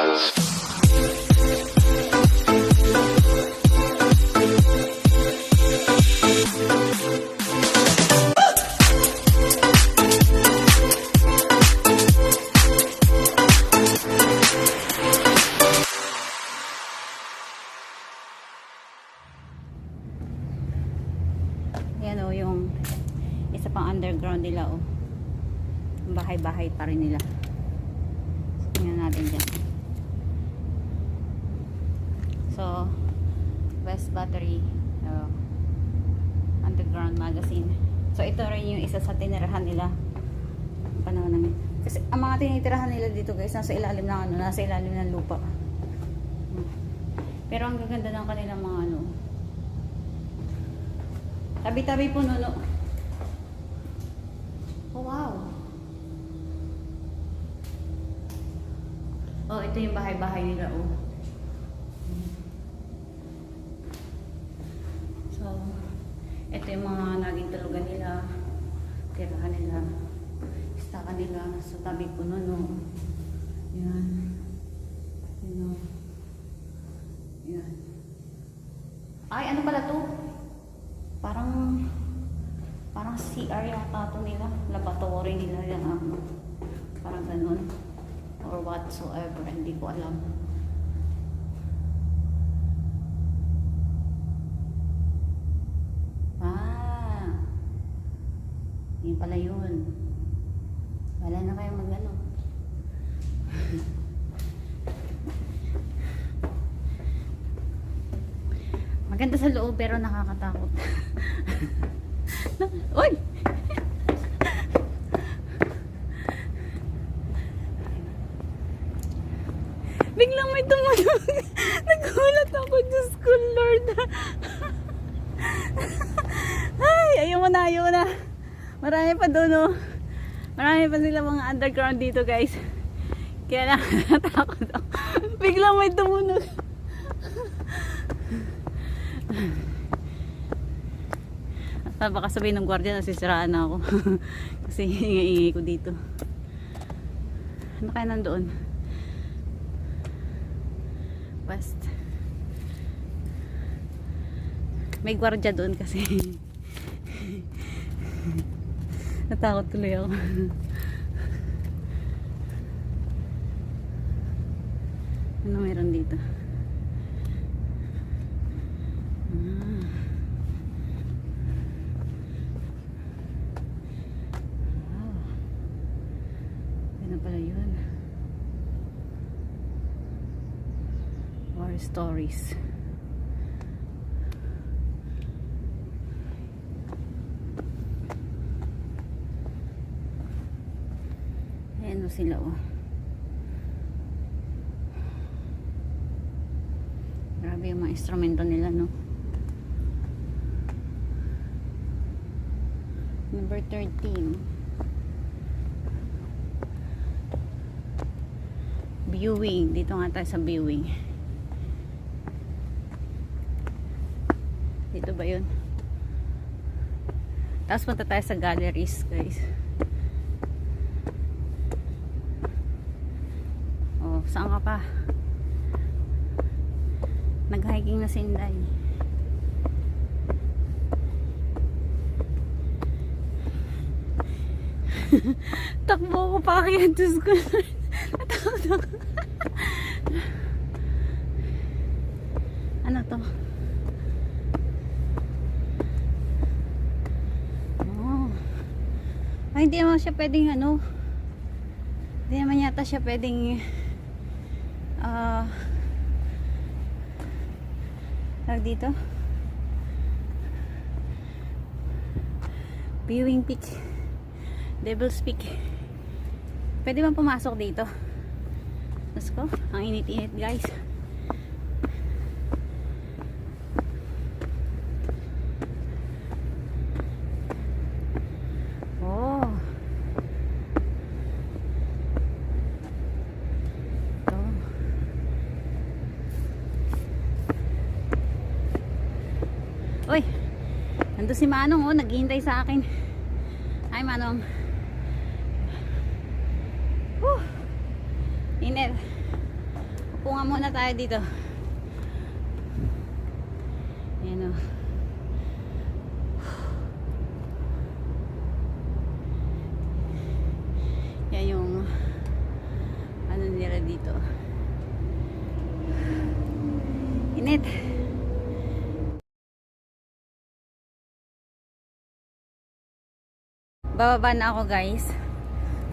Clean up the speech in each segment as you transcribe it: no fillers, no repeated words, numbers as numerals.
Yan o, yung isa pang underground nila o. Bahay-bahay pa rin nila. Tingnan natin dyan. So, West Battery Underground Magazine. So, ito rin yung isa sa tinirahan nila. Panahon namin. Kasi ang mga tinitirahan nila dito guys, nasa ilalim ng ano, nasa ilalim ng lupa. Pero ang gaganda ng kanilang mga ano. Tabi-tabi po nuno. Oh, wow. Oh, ito yung bahay-bahay nila, oh. So, ito yung mga naging tulugan nila. Tirahan nila. Istakan nila sa tabi po nuno. Yan. Yan. Yan. Ay, ano pala to? Parang CR yata ito nila. Laboratory nila yan. Parang ganun. Or whatsoever. Hindi ko alam. Yun pala yun. Wala na kayong mag-ano. Maganda sa loob pero nakakatakot. Uy! Biglang may tumunog. Nagulat ako. Diyos ko, Lord. Ay, ayaw mo na. Marami pa doon, oh. Marami pa sila mga underground dito, guys. Kaya nakatakot ako. Biglang may tumunog. Baka sabihin ng gwardiya nasisiraan na ako. Kasi ingay-ingay ko dito. Ano kaya nandoon? West. May gwardiya doon kasi. Natakot tuloy ako. Ano meron dito? Pala yun. War stories. Ayan o sila o. Grabe yung mga instrumento nila, no? Number 13. Viewing. Dito nga tayo sa viewing. Dito ba yun? Tapos punta tayo sa galleries, guys. Oh, saan ka pa? Nag-hiking na si Inday. Takbo ko pa kaya. Diyos ko. Natakot ako. Ano to? Oh. Ay, hindi naman siya pwedeng ano. Hindi naman yata siya pwedeng tawag dito. Viewing Peak. Devil's Peak. Pwede bang pumasok dito? Let's go. Ang init-init, guys. Oh. Ito. Uy. Nandun si Manong, oh. Naghihintay sa akin. Hi, Manong. Init. Upo nga muna tayo dito. Ayan o. Yan yung ano nila dito. Init. Bababa na ako guys.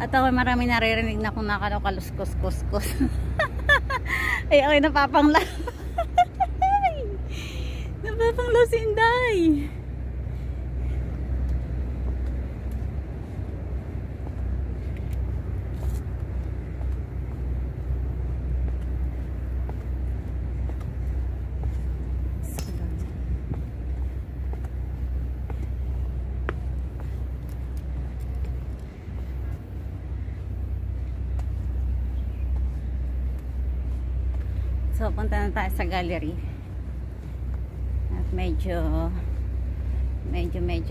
At ako marami naririnig na kung nakakaluskos-kus-kus. Ay, okay, napapangla. Napapangla si Inday. So, punta na tayo sa gallery. At medyo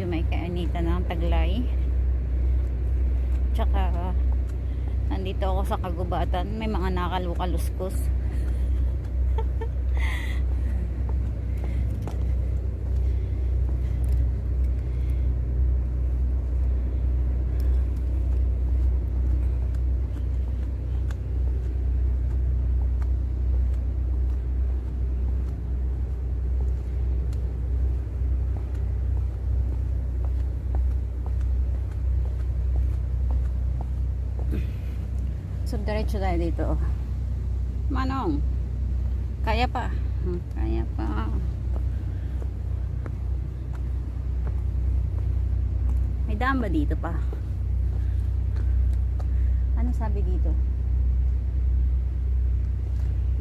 may kainita ng taglay. Tsaka, nandito ako sa kagubatan. May mga nakalukaluskos. So, diretso tayo dito. Manong, kaya pa. Kaya pa. May daan ba dito pa? Ano sabi dito?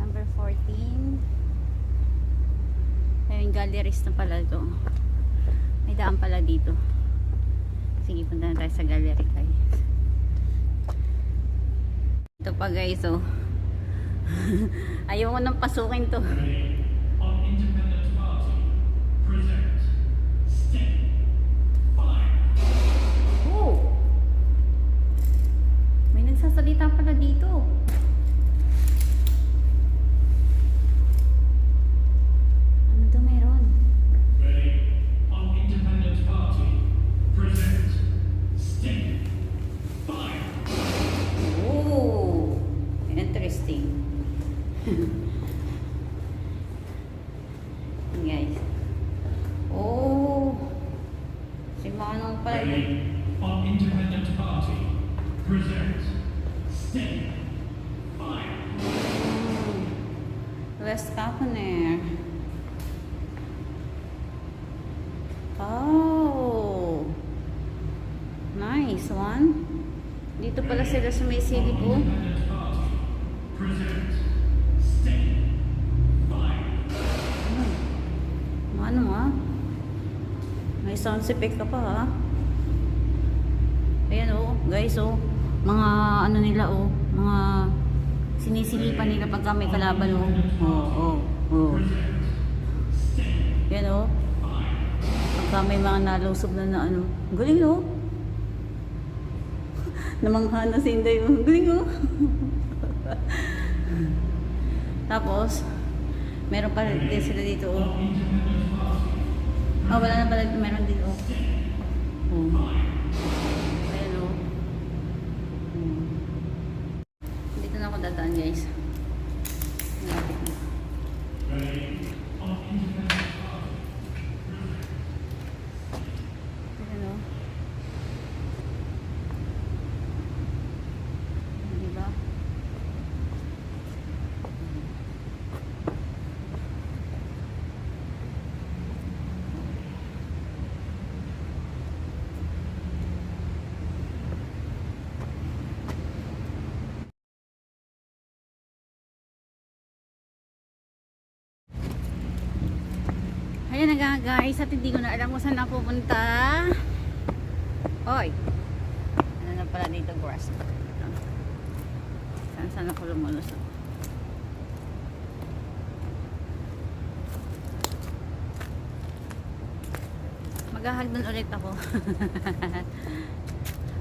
Number 14. Ayun, galleries na pala ito. May daan pala dito. Sige, punta na tayo sa gallery guys. Ito pa guys, oh. Ayaw ko nang pasukin to. On Independent Party present Stay Fire. Oh! May nagsasalita pala dito. Ano to meron? Ready on Independent Party present Stay Fire. Oh! Interesting. Guys. Oh! Si Manong pala. Ready on Independent Party present Stay Fire. West Caponeer. Oh! Nice one. Dito pala sila sa may silip oh. Independent Party present Stay Fire. Ano ah? May sound effect ka pa ah. Ayan oh, guys oh. Mga ano nila oh, mga sinisilipan nila pagka may kalaban oh. Oh, oh, oh. Yan oh. Pagka may mga nalusob na ano. Galing oh. Namangha na si Inday oh. Galing oh. Tapos, meron pa rin sila dito oh. Oh, wala na pala dito. Meron dito oh. Oh. Ayan oh. Dito na ako dadaan guys. Malapit na. Ayan oh. Diba? Ayan na nga guys, at hindi ko na alam kung saan ako pupunta. Oy! Ano na pala dito, grass. Saan ako lumulusot? Maghahagdan ulit ako.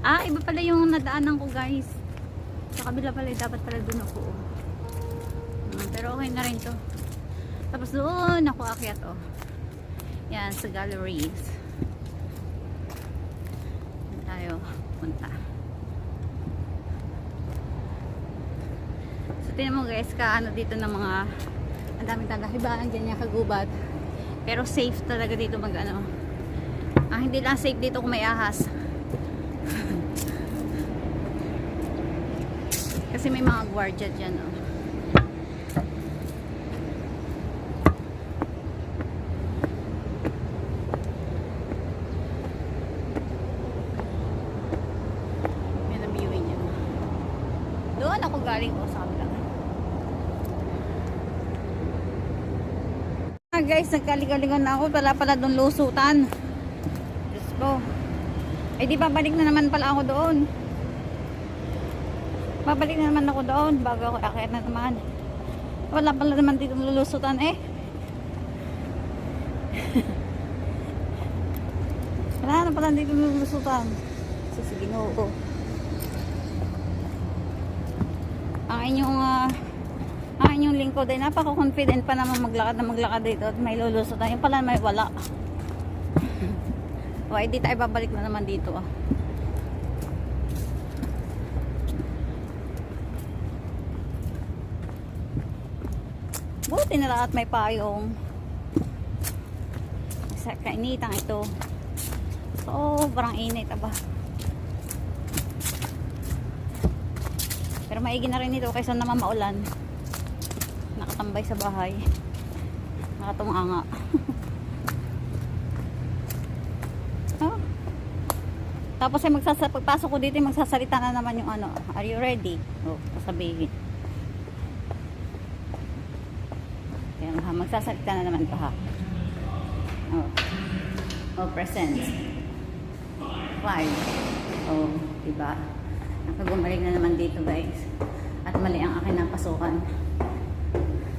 Ah, iba pala yung nadaanan ko guys. Sa kabila pala, dapat pala dun ako. Pero okay na rin to. Tapos doon ako akyat oh. Yan, sa galleries. Yan tayo punta. So tingnan mo guys, kaano dito ng mga ang daming tagahibaan, ganyan kagubat. Pero safe talaga dito mag ano. Hindi lang safe dito kung may ahas. Kasi may mga gwardiya dyan oh. Yan ang viewing niya. Doon ako galing ko sa kabila. Guys, nagkaligalingan na ako. Pala doon lusutan. Diyos ko. Eh di babalik na naman pala ako doon. Babalik na naman ako doon bago ako akit na naman. Wala pala naman dito lulusutan eh. Wala na pala dito lulusutan. Sige, Ginoo. Ang inyong lingkod ay napaka-confident pa naman maglakad dito at may lulusutan. Yung pala may wala. O, di tayo babalik na naman dito ah. Buti nila at may payong. Sa kainitang ito. Sobrang init aba. Pero maigi na rin ito kaysa naman maulan. Nakatambay sa bahay. Nakatunganga. Oh. Tapos ay pagpasok ko dito magsasalita na naman yung ano. Are you ready? Oh, sasabihin. Kaya magsasalita na naman pa ha. Oh, present. 5. Oh, diba? Nakagumalik na naman dito guys. At mali ang akin na pasukan.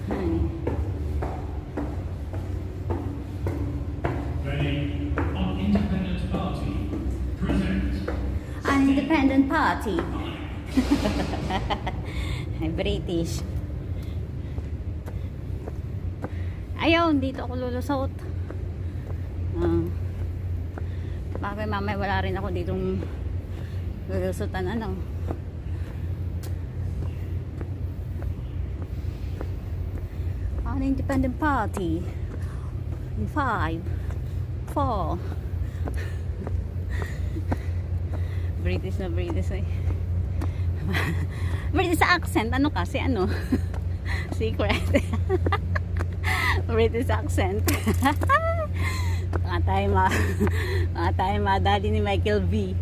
Ay. Ready? On Independent Party presents An independent party. Ay, British. Ayun, dito ako lulusot. Bakit mamaya wala rin ako ditong lulusutan ano. An independent party. In 5, 4. British na British eh. British accent. Ano kasi ano? Secret. British accent. Mga tayo madali ni Michael V.